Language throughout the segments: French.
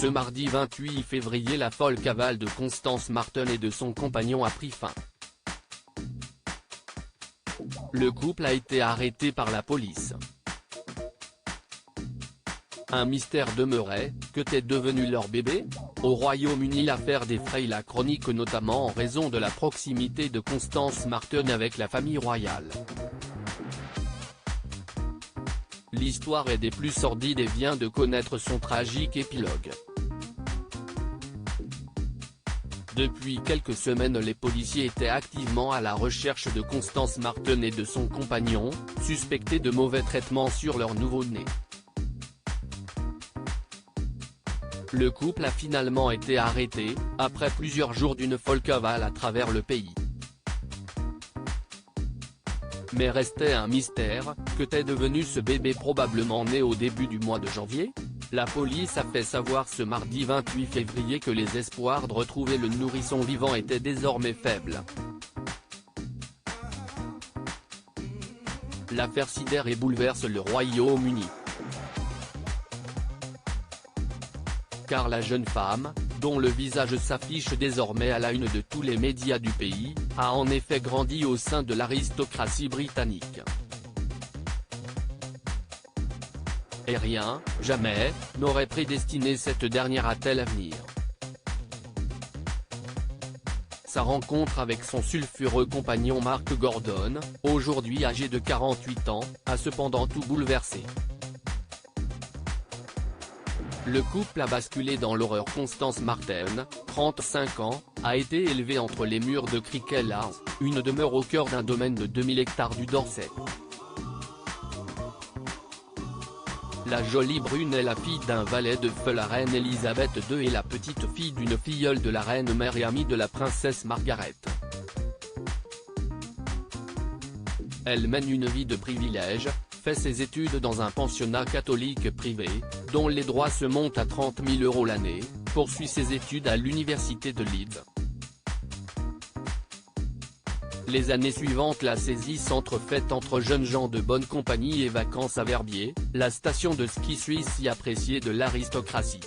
Ce mardi 28 février, la folle cavale de Constance Marten et de son compagnon a pris fin. Le couple a été arrêté par la police. Un mystère demeurait, qu'était devenu leur bébé? Au Royaume-Uni, l'affaire défraye la chronique notamment en raison de la proximité de Constance Marten avec la famille royale. L'histoire est des plus sordides et vient de connaître son tragique épilogue. Depuis quelques semaines, les policiers étaient activement à la recherche de Constance Marten et de son compagnon, suspectés de mauvais traitements sur leur nouveau-né. Le couple a finalement été arrêté, après plusieurs jours d'une folle cavale à travers le pays. Mais restait un mystère, qu'était devenu ce bébé probablement né au début du mois de janvier? La police a fait savoir ce mardi 28 février que les espoirs de retrouver le nourrisson vivant étaient désormais faibles. L'affaire sidère et bouleverse le Royaume-Uni. Car la jeune femme, dont le visage s'affiche désormais à la une de tous les médias du pays, a en effet grandi au sein de l'aristocratie britannique. Et rien, jamais, n'aurait prédestiné cette dernière à tel avenir. Sa rencontre avec son sulfureux compagnon Mark Gordon, aujourd'hui âgé de 48 ans, a cependant tout bouleversé. Le couple a basculé dans l'horreur. Constance Marten, 35 ans, a été élevée entre les murs de Cricket House, une demeure au cœur d'un domaine de 2000 hectares du Dorset. La jolie brune est la fille d'un valet de feu la reine Elisabeth II et la petite fille d'une filleule de la reine mère et amie de la princesse Margaret. Elle mène une vie de privilège, fait ses études dans un pensionnat catholique privé, dont les droits se montent à 30 000 € l'année, poursuit ses études à l'université de Leeds. Les années suivantes la saisie s'entrefaite entre jeunes gens de bonne compagnie et vacances à Verbier, la station de ski suisse si appréciée de l'aristocratie.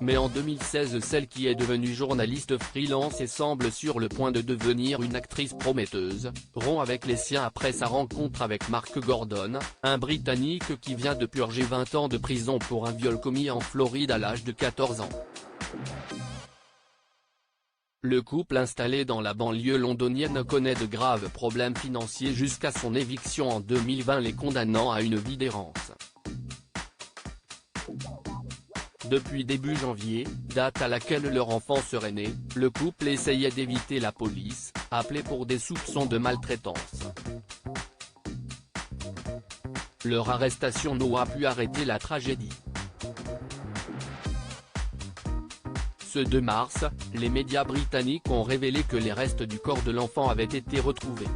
Mais en 2016, celle qui est devenue journaliste freelance et semble sur le point de devenir une actrice prometteuse, rompt avec les siens après sa rencontre avec Mark Gordon, un Britannique qui vient de purger 20 ans de prison pour un viol commis en Floride à l'âge de 14 ans. Le couple installé dans la banlieue londonienne connaît de graves problèmes financiers jusqu'à son éviction en 2020, les condamnant à une vie d'errance. Depuis début janvier, date à laquelle leur enfant serait né, le couple essayait d'éviter la police, appelée pour des soupçons de maltraitance. Leur arrestation n'aura pu arrêter la tragédie. Ce 2 mars, les médias britanniques ont révélé que les restes du corps de l'enfant avaient été retrouvés.